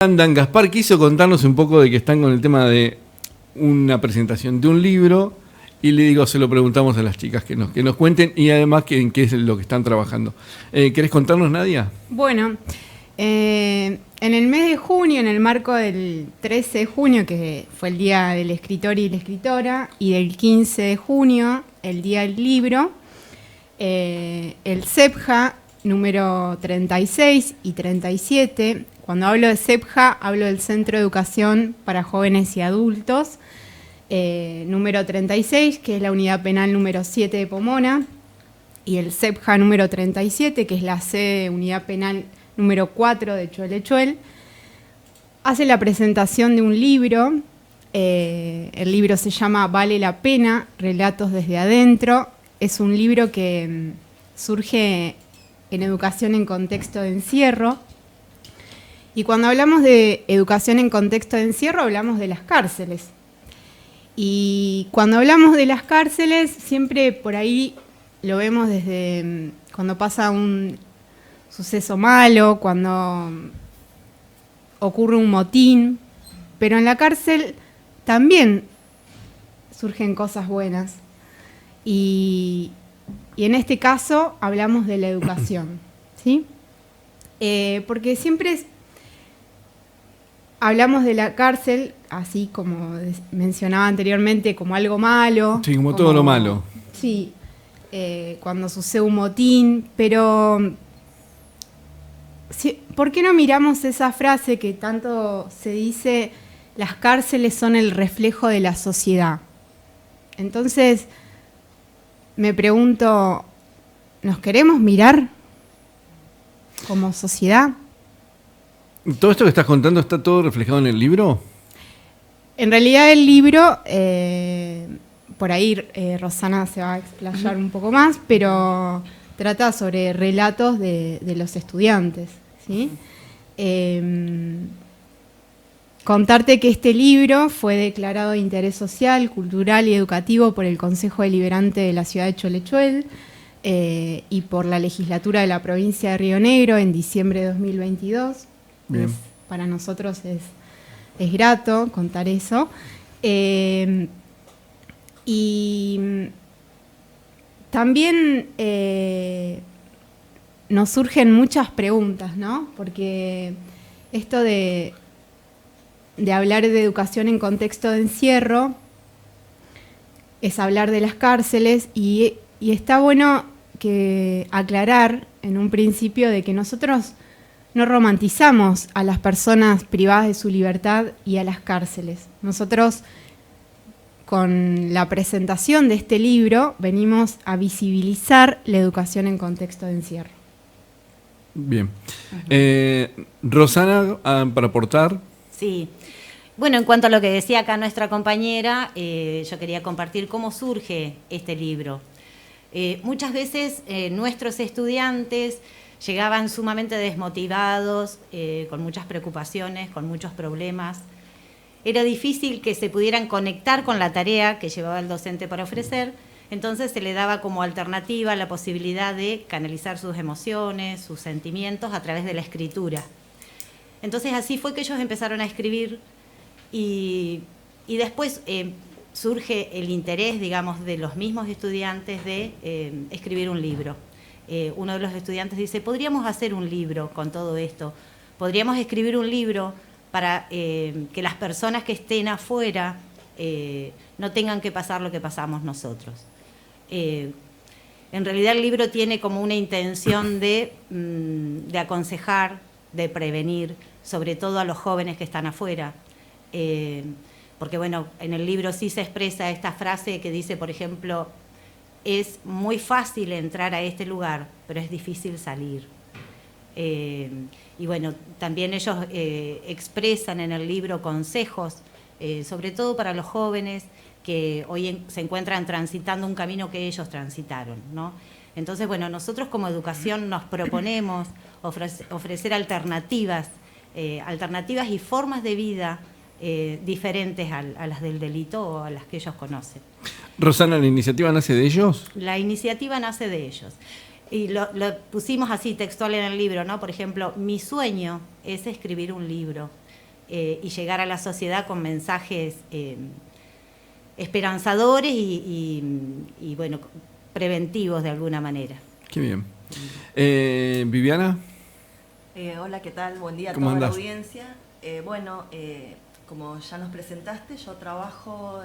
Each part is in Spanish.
Dan Gaspar quiso contarnos un poco de que están con el tema de una presentación de un libro y le digo, se lo preguntamos a las chicas que nos cuenten y además en qué es lo que están trabajando. ¿Querés contarnos, Nadia? Bueno, en el mes de junio, en el marco del 13 de junio, que fue el Día del Escritor y la Escritora, y del 15 de junio, el Día del Libro, el CEPJA número 36 y 37. Cuando hablo de CEPJA, hablo del Centro de Educación para Jóvenes y Adultos, número 36, que es la unidad penal número 7 de Pomona, y el CEPJA número 37, que es la sede unidad penal número 4 de Cholechuel, hace la presentación de un libro. El libro se llama Vale la Pena, Relatos desde Adentro. Es un libro que surge en educación en contexto de encierro. Y cuando hablamos de educación en contexto de encierro, hablamos de las cárceles. Y cuando hablamos de las cárceles, siempre por ahí lo vemos desde cuando pasa un suceso malo, cuando ocurre un motín, pero en la cárcel también surgen cosas buenas. Y en este caso hablamos de la educación, ¿sí? Porque siempre hablamos de la cárcel, así como mencionaba anteriormente, como algo malo. Sí, como todo lo malo. Sí, cuando sucede un motín, pero ¿por qué no miramos esa frase que tanto se dice, las cárceles son el reflejo de la sociedad? Entonces, me pregunto, ¿nos queremos mirar como sociedad? ¿Todo esto que estás contando está todo reflejado en el libro? En realidad el libro, por ahí Rosana se va a explayar un poco más, pero trata sobre relatos de los estudiantes, ¿sí? Contarte que este libro fue declarado de interés social, cultural y educativo por el Consejo Deliberante de la ciudad de Cholechuel y por la legislatura de la provincia de Río Negro en diciembre de 2022. Bien. Para nosotros es grato contar eso. Y también nos surgen muchas preguntas, ¿no? Porque esto de hablar de educación en contexto de encierro es hablar de las cárceles y está bueno aclarar en un principio de que nosotros no romantizamos a las personas privadas de su libertad y a las cárceles. Nosotros, con la presentación de este libro, venimos a visibilizar la educación en contexto de encierro. Bien. Rosana, para aportar. Sí. Bueno, en cuanto a lo que decía acá nuestra compañera, yo quería compartir cómo surge este libro. Muchas veces nuestros estudiantes llegaban sumamente desmotivados, con muchas preocupaciones, con muchos problemas. Era difícil que se pudieran conectar con la tarea que llevaba el docente para ofrecer, entonces se le daba como alternativa la posibilidad de canalizar sus emociones, sus sentimientos a través de la escritura. Entonces así fue que ellos empezaron a escribir y después surge el interés, digamos, de los mismos estudiantes de escribir un libro. Uno de los estudiantes dice, podríamos hacer un libro con todo esto, podríamos escribir un libro para que las personas que estén afuera no tengan que pasar lo que pasamos nosotros. En realidad el libro tiene como una intención de aconsejar, de prevenir, sobre todo a los jóvenes que están afuera. Porque bueno, en el libro sí se expresa esta frase que dice, por ejemplo, es muy fácil entrar a este lugar, pero es difícil salir. Y bueno, también ellos expresan en el libro consejos, sobre todo para los jóvenes que hoy se encuentran transitando un camino que ellos transitaron, ¿no? Entonces, bueno, nosotros como educación nos proponemos ofrecer alternativas y formas de vida diferentes a las del delito o a las que ellos conocen. Rosana, ¿la iniciativa nace de ellos? La iniciativa nace de ellos. Y lo pusimos así textual en el libro, ¿no? Por ejemplo, mi sueño es escribir un libro. y llegar a la sociedad con mensajes esperanzadores y bueno, preventivos de alguna manera. Qué bien. Viviana. Hola, ¿qué tal? Buen día a ¿Cómo toda andás? la audiencia. Como ya nos presentaste, yo trabajo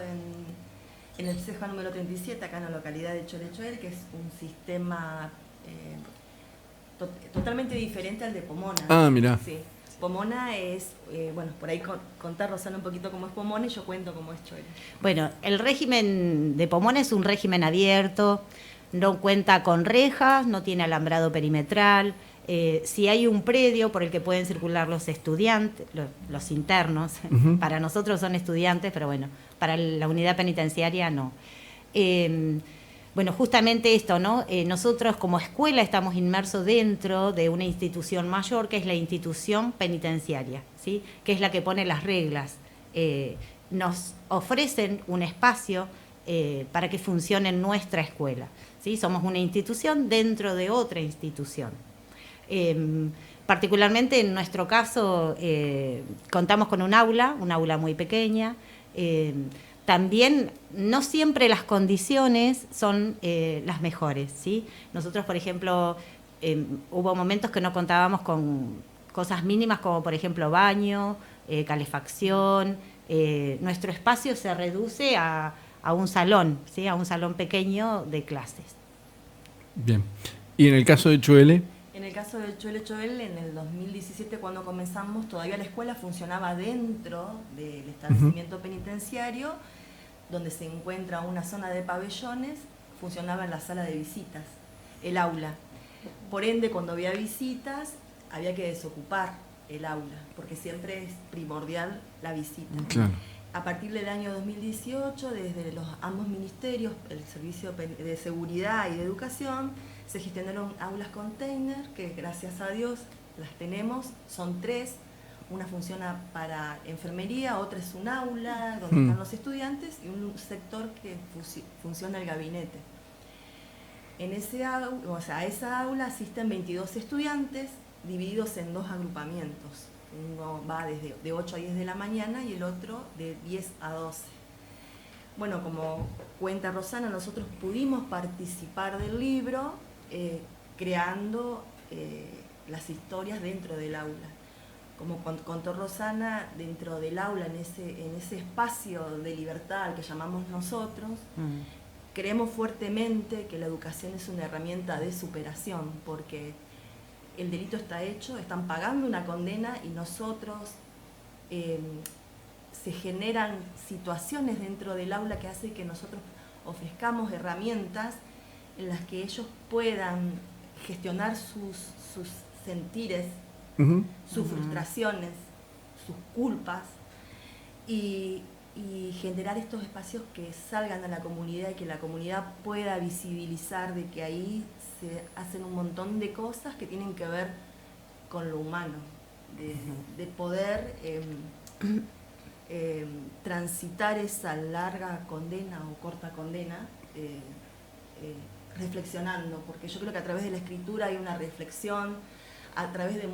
en el CEJA número 37, acá en la localidad de Cholechoel, que es un sistema totalmente diferente al de Pomona. Ah, mirá. Sí. Pomona es, por ahí contar, Rosana, un poquito cómo es Pomona y yo cuento cómo es Choel. Bueno, el régimen de Pomona es un régimen abierto, no cuenta con rejas, no tiene alambrado perimetral. Si hay un predio por el que pueden circular los estudiantes, los internos, para nosotros son estudiantes, pero bueno, para la unidad penitenciaria no. Bueno, justamente esto, ¿no? Nosotros como escuela estamos inmersos dentro de una institución mayor, que es la institución penitenciaria, ¿sí? Que es la que pone las reglas. Nos ofrecen un espacio para que funcione nuestra escuela, ¿sí? Somos una institución dentro de otra institución. Particularmente en nuestro caso contamos con un aula muy pequeña. También no siempre las condiciones son las mejores, ¿sí? Nosotros, por ejemplo, hubo momentos que no contábamos con cosas mínimas como, por ejemplo, baño, calefacción. Nuestro espacio se reduce a un salón, ¿sí? A un salón pequeño de clases. Bien. ¿Y en el caso de Choel? En el caso de Choel, en el 2017, cuando comenzamos, todavía la escuela funcionaba dentro del establecimiento penitenciario, donde se encuentra una zona de pabellones, funcionaba en la sala de visitas, el aula. Por ende, cuando había visitas, había que desocupar el aula, porque siempre es primordial la visita. Claro. A partir del año 2018, desde ambos ministerios, el Servicio de Seguridad y de Educación, se gestionaron aulas container, que gracias a Dios las tenemos, son 3. Una funciona para enfermería, otra es un aula donde están los estudiantes y un sector que funciona el gabinete. En ese a esa aula asisten 22 estudiantes divididos en 2 agrupamientos. Uno va de 8 a 10 de la mañana y el otro de 10 a 12. Bueno, como cuenta Rosana, nosotros pudimos participar del libro creando las historias dentro del aula. Como contó Rosana, dentro del aula, en ese espacio de libertad al que llamamos nosotros, creemos fuertemente que la educación es una herramienta de superación, porque el delito está hecho, están pagando una condena y nosotros se generan situaciones dentro del aula que hace que nosotros ofrezcamos herramientas en las que ellos puedan gestionar sus sentires, sus frustraciones, sus culpas y generar estos espacios que salgan a la comunidad y que la comunidad pueda visibilizar de que ahí se hacen un montón de cosas que tienen que ver con lo humano, de poder transitar esa larga condena o corta condena reflexionando, porque yo creo que a través de la escritura hay una reflexión, a través de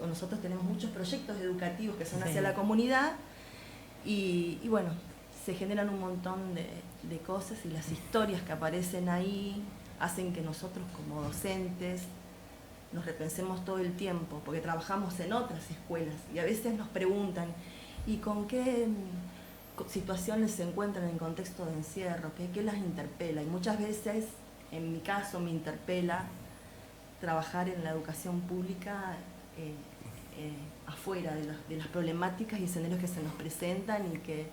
nosotros tenemos muchos proyectos educativos que son hacia la comunidad y bueno, se generan un montón de cosas y las historias que aparecen ahí hacen que nosotros como docentes nos repensemos todo el tiempo, porque trabajamos en otras escuelas y a veces nos preguntan ¿y con qué situaciones se encuentran en contexto de encierro? ¿Qué las interpela? Y muchas veces, en mi caso, me interpela trabajar en la educación pública afuera de las problemáticas y escenarios que se nos presentan y que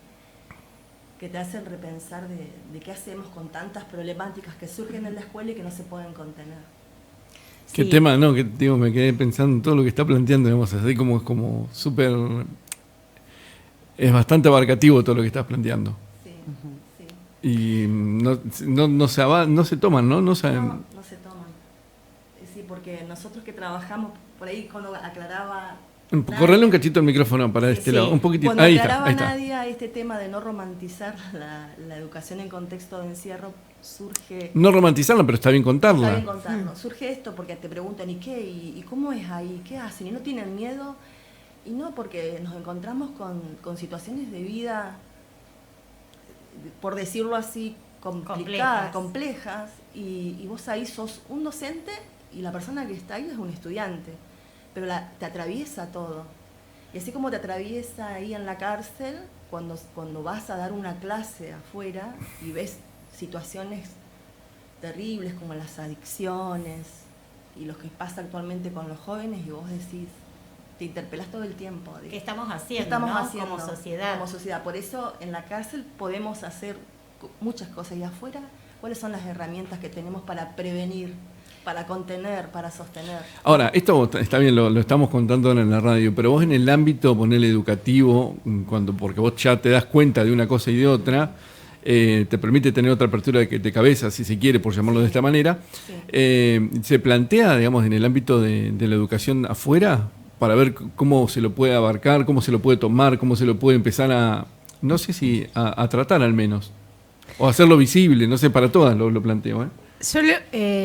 te hacen repensar de qué hacemos con tantas problemáticas que surgen en la escuela y que no se pueden contener. Qué tema, ¿no? Que digo, me quedé pensando en todo lo que está planteando, digamos, así como súper... Es bastante abarcativo todo lo que estás planteando. Sí, sí. Y no se toman, ¿no? No se toman. Sí, porque nosotros que trabajamos, por ahí cuando aclaraba... Correle un cachito el micrófono para este lado, un poquitito. Cuando Ahí aclaraba está. Nadia este tema de no romantizar la educación en contexto de encierro, surge... No romantizarla, pero está bien contarla. Está bien contarlo. Surge esto porque te preguntan, ¿y qué? ¿Y cómo es ahí? ¿Qué hacen? ¿Y no tienen miedo? Y no, porque nos encontramos con situaciones de vida, por decirlo así, complejas y vos ahí sos un docente y la persona que está ahí es un estudiante, pero te atraviesa todo. Y así como te atraviesa ahí en la cárcel, cuando vas a dar una clase afuera y ves situaciones terribles como las adicciones y lo que pasa actualmente con los jóvenes, y vos decís, te interpelás todo el tiempo. ¿Qué estamos haciendo, ¿Qué estamos ¿no? haciendo como sociedad? Como sociedad. Por eso en la cárcel podemos hacer muchas cosas, y afuera, ¿cuáles son las herramientas que tenemos para prevenir, para contener, para sostener? Ahora, esto está bien, lo estamos contando ahora en la radio, pero vos en el ámbito, ponele educativo, porque vos ya te das cuenta de una cosa y de otra, te permite tener otra apertura de cabeza, si se quiere, por llamarlo de esta manera. Sí. ¿Se plantea, digamos, en el ámbito de la educación afuera, para ver cómo se lo puede abarcar, cómo se lo puede tomar, cómo se lo puede empezar a, no sé si a tratar al menos, o hacerlo visible, no sé, para todas lo planteo, ¿eh?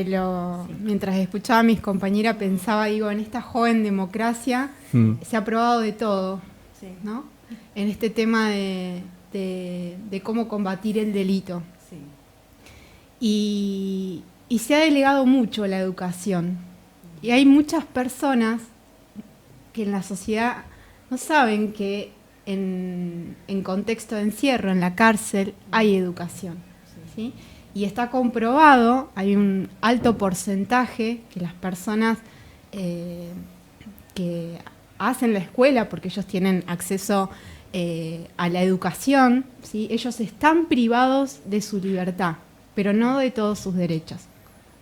Yo mientras escuchaba a mis compañeras pensaba, digo, en esta joven democracia se ha probado de todo, sí, ¿no? En este tema de cómo combatir el delito. Sí. Y se ha delegado mucho la educación. Y hay muchas personas que en la sociedad no saben que en contexto de encierro, en la cárcel, hay educación, ¿sí? Y está comprobado, hay un alto porcentaje que las personas que hacen la escuela, porque ellos tienen acceso a la educación, ¿sí? Ellos están privados de su libertad, pero no de todos sus derechos.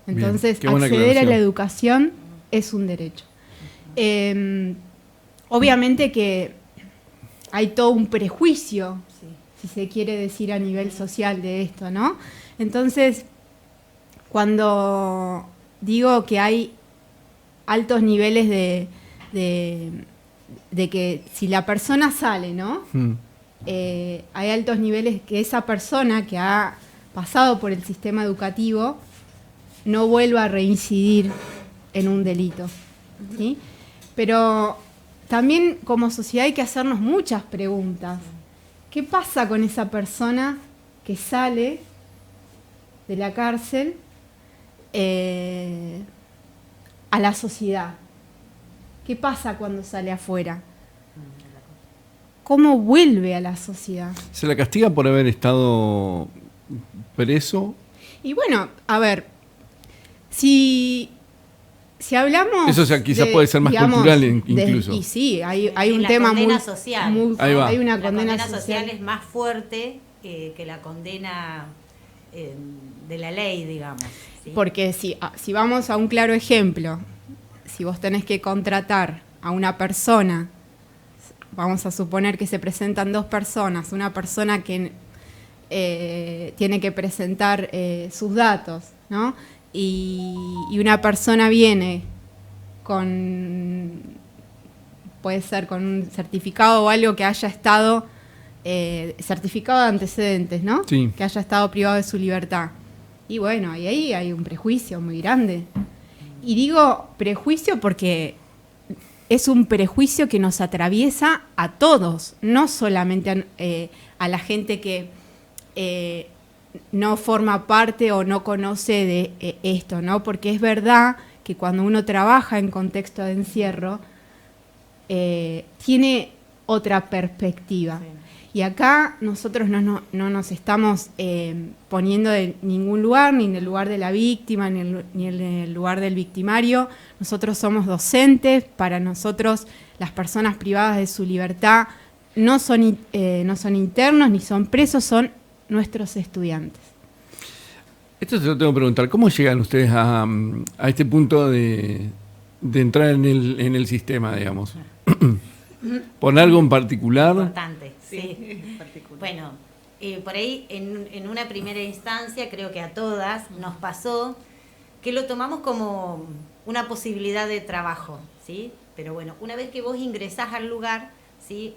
Entonces, acceder a la educación es un derecho. Obviamente que hay todo un prejuicio, Sí. si se quiere decir a nivel social de esto, ¿no? Entonces, cuando digo que hay altos niveles de que si la persona sale, ¿no? Hay altos niveles que esa persona que ha pasado por el sistema educativo no vuelva a reincidir en un delito, ¿sí? Pero también como sociedad hay que hacernos muchas preguntas. ¿Qué pasa con esa persona que sale de la cárcel a la sociedad? ¿Qué pasa cuando sale afuera? ¿Cómo vuelve a la sociedad? ¿Se la castiga por haber estado preso? Y bueno, a ver, si hablamos... Eso quizás puede ser más cultural incluso. Y sí, hay un la tema condena muy... social. Muy, Ahí va. hay una La condena social es más fuerte que la condena de la ley, digamos, ¿sí? Porque si vamos a un claro ejemplo, si vos tenés que contratar a una persona, vamos a suponer que se presentan dos personas, una persona que tiene que presentar sus datos, ¿no? Y una persona viene puede ser con un certificado o algo que haya estado, certificado de antecedentes, ¿no? Sí. Que haya estado privado de su libertad. Y bueno, ahí hay un prejuicio muy grande. Y digo prejuicio porque es un prejuicio que nos atraviesa a todos, no solamente a la gente que no forma parte o no conoce de esto, ¿no? Porque es verdad que cuando uno trabaja en contexto de encierro, tiene otra perspectiva. Sí. Y acá nosotros no nos estamos poniendo en ningún lugar, ni en el lugar de la víctima, ni en el lugar del victimario. Nosotros somos docentes, para nosotros las personas privadas de su libertad no son internos ni son presos, son nuestros estudiantes. Esto se lo tengo que preguntar, ¿cómo llegan ustedes a este punto de entrar en el sistema, digamos? ¿Por algo en particular? Importante, sí. Particular. Bueno, por ahí en una primera instancia creo que a todas nos pasó que lo tomamos como una posibilidad de trabajo, ¿sí? Pero bueno, una vez que vos ingresás al lugar, ¿sí?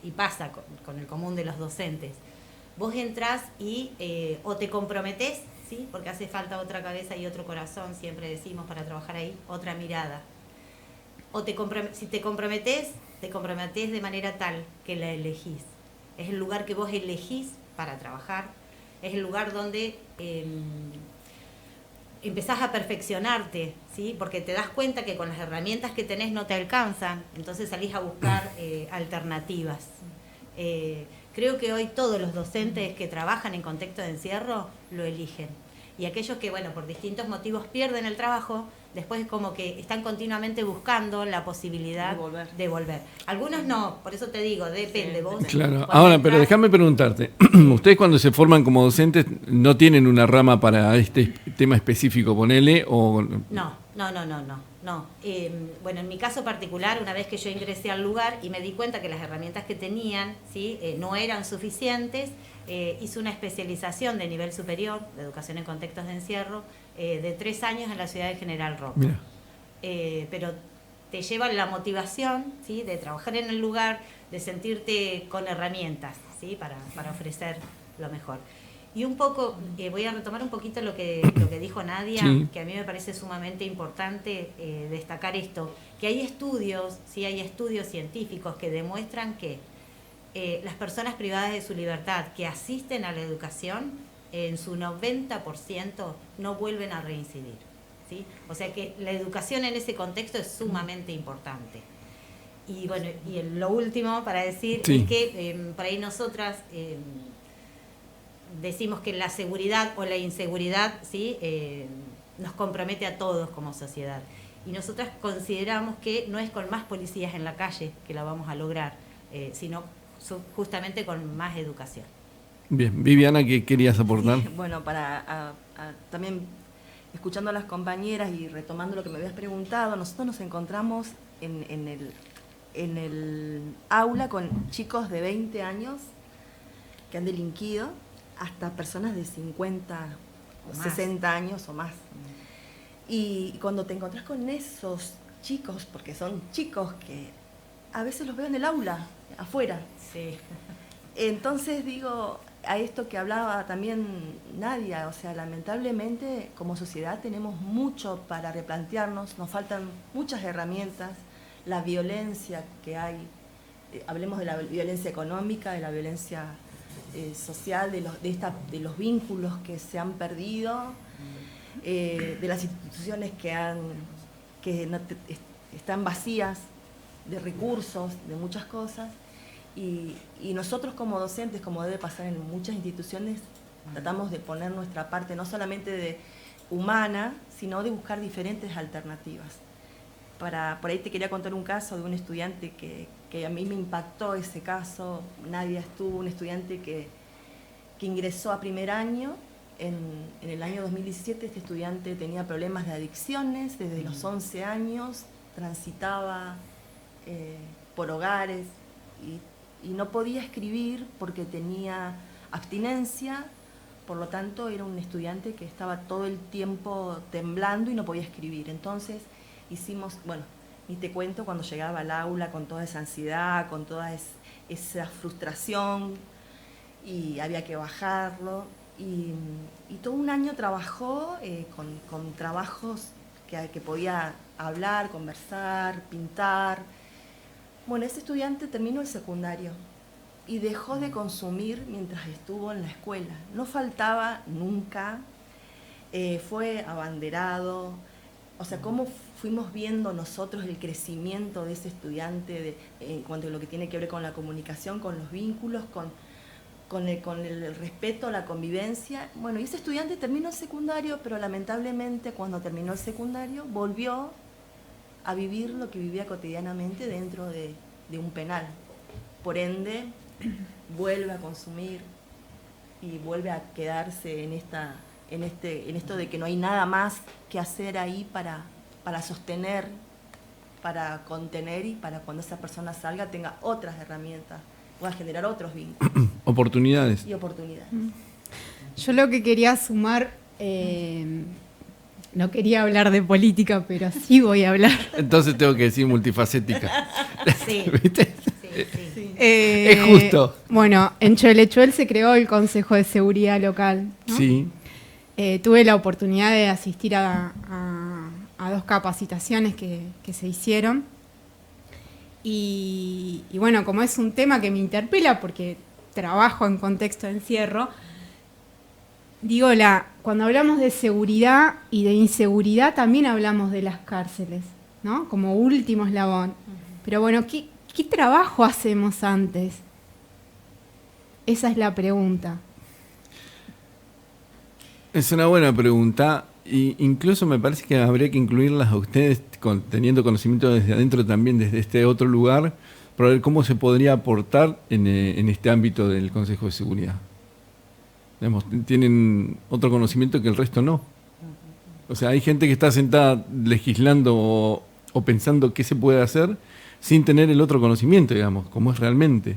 Y pasa con el común de los docentes, vos entrás y o te comprometés, ¿sí? Porque hace falta otra cabeza y otro corazón, siempre decimos, para trabajar ahí, otra mirada. O si te comprometés, te comprometés de manera tal que la elegís. Es el lugar que vos elegís para trabajar, es el lugar donde empezás a perfeccionarte, ¿sí? Porque te das cuenta que con las herramientas que tenés no te alcanzan, entonces salís a buscar alternativas. Creo que hoy todos los docentes que trabajan en contexto de encierro lo eligen. Y aquellos que, bueno, por distintos motivos pierden el trabajo, después como que están continuamente buscando la posibilidad de volver. Algunos no, por eso te digo, depende vos. Claro, ahora, pero déjame preguntarte, ustedes cuando se forman como docentes no tienen una rama para este tema específico, ponele, o... No. Bueno, en mi caso particular, una vez que yo ingresé al lugar y me di cuenta que las herramientas que tenían, ¿sí? No eran suficientes, hice una especialización de nivel superior, de educación en contextos de encierro, de 3 años en la ciudad de General Roca. Pero te lleva la motivación, ¿sí? De trabajar en el lugar, de sentirte con herramientas, ¿sí? Para ofrecer lo mejor. Y un poco, voy a retomar un poquito lo que dijo Nadia, sí, que a mí me parece sumamente importante destacar esto, que hay estudios, sí, hay estudios científicos que demuestran que las personas privadas de su libertad que asisten a la educación, en su 90% no vuelven a reincidir, ¿sí? O sea que la educación en ese contexto es sumamente importante. Y bueno, y lo último para decir, sí, es que por ahí nosotras... decimos que la seguridad o la inseguridad, ¿sí? Nos compromete a todos como sociedad. Y nosotras consideramos que no es con más policías en la calle que la vamos a lograr, sino justamente con más educación. Bien, Viviana, ¿qué querías aportar? Sí, bueno, también escuchando a las compañeras y retomando lo que me habías preguntado, nosotros nos encontramos en el aula con chicos de 20 años que han delinquido, hasta personas de 50 o 60 años o más. Y cuando te encontrás con esos chicos, porque son chicos que a veces los veo en el aula, afuera. Sí. Entonces digo, a esto que hablaba también Nadia, o sea, lamentablemente como sociedad tenemos mucho para replantearnos, nos faltan muchas herramientas, la violencia que hay, hablemos de la violencia económica, de la violencia social, de los vínculos que se han perdido, de las instituciones que están vacías de recursos, de muchas cosas, y nosotros como docentes, como debe pasar en muchas instituciones, tratamos de poner nuestra parte, no solamente de humana, sino de buscar diferentes alternativas. Por ahí te quería contar un caso de un estudiante que a mí me impactó ese caso. Nadia estuvo, un estudiante que ingresó a primer año, en el año 2017, este estudiante tenía problemas de adicciones, desde los 11 años, transitaba por hogares y no podía escribir porque tenía abstinencia, por lo tanto era un estudiante que estaba todo el tiempo temblando y no podía escribir. Entonces hicimos, bueno, ni te cuento cuando llegaba al aula con toda esa ansiedad, con toda esa frustración, y había que bajarlo. Y todo un año trabajó con trabajos que podía hablar, conversar, pintar. Bueno, ese estudiante terminó el secundario y dejó de consumir mientras estuvo en la escuela. No faltaba nunca, fue abanderado. O sea, cómo fuimos viendo nosotros el crecimiento de ese estudiante en cuanto a lo que tiene que ver con la comunicación, con los vínculos, con el respeto, la convivencia. Bueno, y ese estudiante terminó el secundario, pero lamentablemente cuando terminó el secundario volvió a vivir lo que vivía cotidianamente dentro de un penal. Por ende, vuelve a consumir y vuelve a quedarse en esto de que no hay nada más que hacer ahí para sostener, para contener y para cuando esa persona salga tenga otras herramientas, pueda generar otros vínculos. Oportunidades. Y oportunidades. Yo lo que quería sumar, no quería hablar de política, pero sí voy a hablar. Entonces tengo que decir multifacética. Sí. ¿Viste? Sí. Es justo. Bueno, en Cholechuel se creó el Consejo de Seguridad Local, ¿no? Sí. Tuve la oportunidad de asistir a 2 capacitaciones que se hicieron Y bueno, como es un tema que me interpela porque trabajo en contexto de encierro, digo, cuando hablamos de seguridad y de inseguridad también hablamos de las cárceles, ¿no? Como último eslabón. Pero bueno, ¿qué trabajo hacemos antes? Esa es la pregunta. Es una buena pregunta. Y incluso me parece que habría que incluirlas a ustedes teniendo conocimiento desde adentro también, desde este otro lugar, para ver cómo se podría aportar en este ámbito del Consejo de Seguridad. Digamos, tienen otro conocimiento que el resto no. O sea, hay gente que está sentada legislando o pensando qué se puede hacer sin tener el otro conocimiento, digamos, cómo es realmente.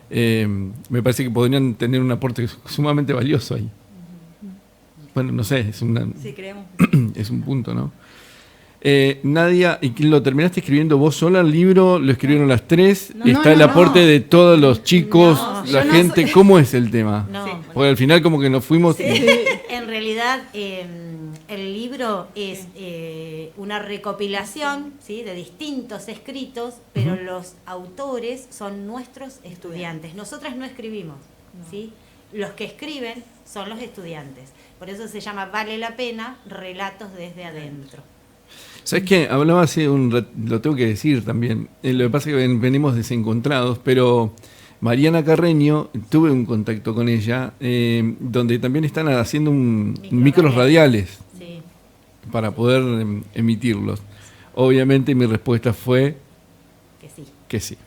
Me parece que podrían tener un aporte sumamente valioso ahí. Bueno, no sé, Sí, creemos. es un punto, ¿no? Nadia, ¿y lo terminaste escribiendo vos sola el libro? ¿Lo escribieron las tres? No, ¿Está no, el no. aporte de todos los chicos, No, la yo no gente? soy- ¿Cómo es el tema? No. Sí. Porque al final como que nos fuimos... En realidad, el libro es una recopilación, ¿sí?, de distintos escritos, pero los autores son nuestros estudiantes. Nosotras no escribimos, ¿sí? Los que escriben son los estudiantes. Por eso se llama Vale la Pena, Relatos desde Adentro. ¿Sabes qué? Hablaba hace lo tengo que decir también. Lo que pasa es que venimos desencontrados, pero Mariana Carreño, tuve un contacto con ella, donde también están haciendo micros radiales Sí. para poder emitirlos. Obviamente mi respuesta fue Que sí. que sí.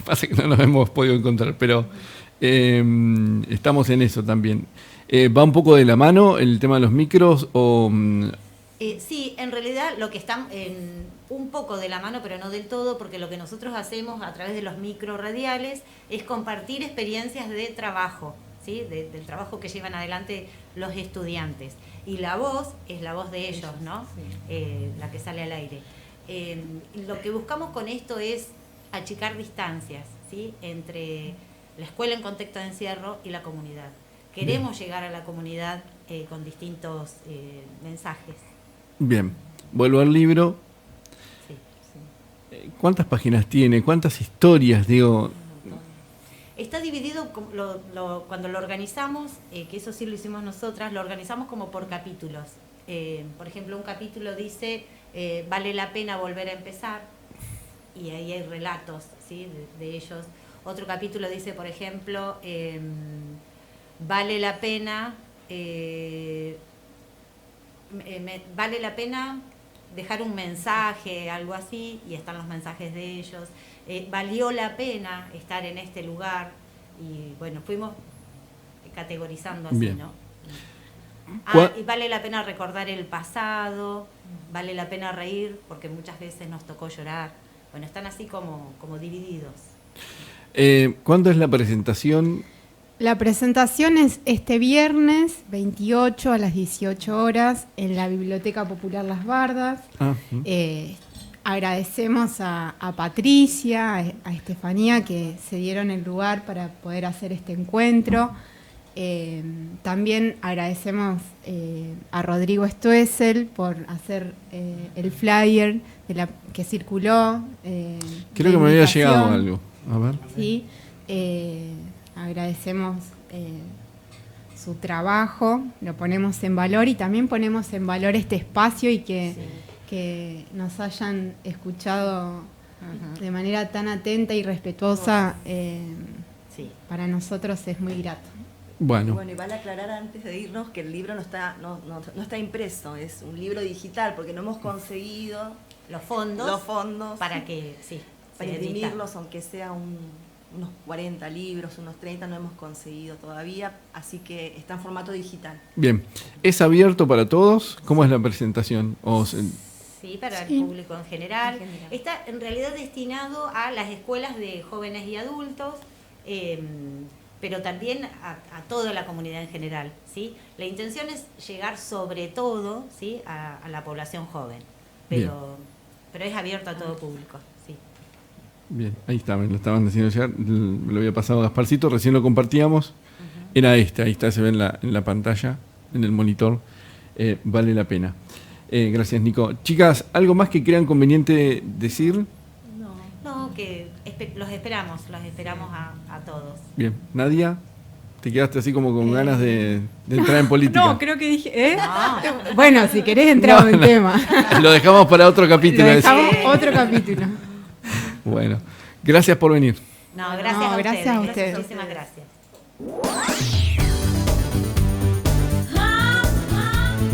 Pasa que no nos hemos podido encontrar, pero estamos en eso también. ¿Va un poco de la mano el tema de los micros o...? Sí, en realidad lo que están un poco de la mano, pero no del todo, porque lo que nosotros hacemos a través de los micro radiales es compartir experiencias de trabajo, ¿sí? Del trabajo que llevan adelante los estudiantes. Y la voz es la voz de ellos, ¿no? La que sale al aire. Lo que buscamos con esto es achicar distancias, ¿sí?, entre la escuela en contexto de encierro y la comunidad. Queremos llegar a la comunidad con distintos mensajes. Bien, vuelvo al libro. Sí. ¿Cuántas páginas tiene? ¿Cuántas historias? Digo, Está dividido, cuando lo organizamos, que eso sí lo hicimos nosotras, lo organizamos como por capítulos. Por ejemplo, un capítulo dice, vale la pena volver a empezar, y ahí hay relatos, ¿sí?, de ellos. Otro capítulo dice, por ejemplo, vale la pena... vale la pena dejar un mensaje, algo así, y están los mensajes de ellos. Valió la pena estar en este lugar, y bueno, fuimos categorizando así, bien. ¿no? ¿Cuál- Y vale la pena recordar el pasado, vale la pena reír, porque muchas veces nos tocó llorar. Bueno, están así como divididos. ¿Cuándo es la presentación? La presentación es este viernes 28 a las 18 horas en la Biblioteca Popular Las Bardas. Agradecemos a Patricia, a Estefanía, que se dieron el lugar para poder hacer este encuentro. También agradecemos a Rodrigo Stoessel por hacer el flyer que circuló. Creo que me había llegado algo. A ver. Sí, agradecemos su trabajo, lo ponemos en valor y también ponemos en valor este espacio y que nos hayan escuchado de manera tan atenta y respetuosa. Sí. Para nosotros es muy grato. Bueno, Bueno, y vale aclarar antes de irnos que el libro no está impreso, es un libro digital, porque no hemos conseguido Los fondos, los fondos para que, sí, para se edita. imprimirlos, aunque sea unos 40 libros, unos 30, no hemos conseguido todavía, así que está en formato digital. bien. ¿Es abierto para todos? ¿Cómo es la presentación? Sí, para Sí. el público en general. En general. Está en realidad destinado a las escuelas de jóvenes y adultos, pero también a toda la comunidad en general, ¿sí? La intención es llegar sobre todo, ¿sí?, a la población joven, pero es abierto a todo público, sí. Bien, ahí está, me lo estaban diciendo ya, me lo había pasado a Gasparcito, recién lo compartíamos. Era ahí está, se ve en la pantalla, en el monitor. Vale la pena. Gracias, Nico. Chicas, ¿algo más que crean conveniente decir? que los esperamos a todos. Bien, Nadia, te quedaste así como con ganas de entrar en política. No, creo que dije. No. Bueno, si querés entramos en tema. Lo dejamos para otro capítulo. Lo dejamos Sí. otro capítulo. Bueno, gracias por venir. No, gracias No, a gracias ustedes. a ustedes. Muchísimas gracias.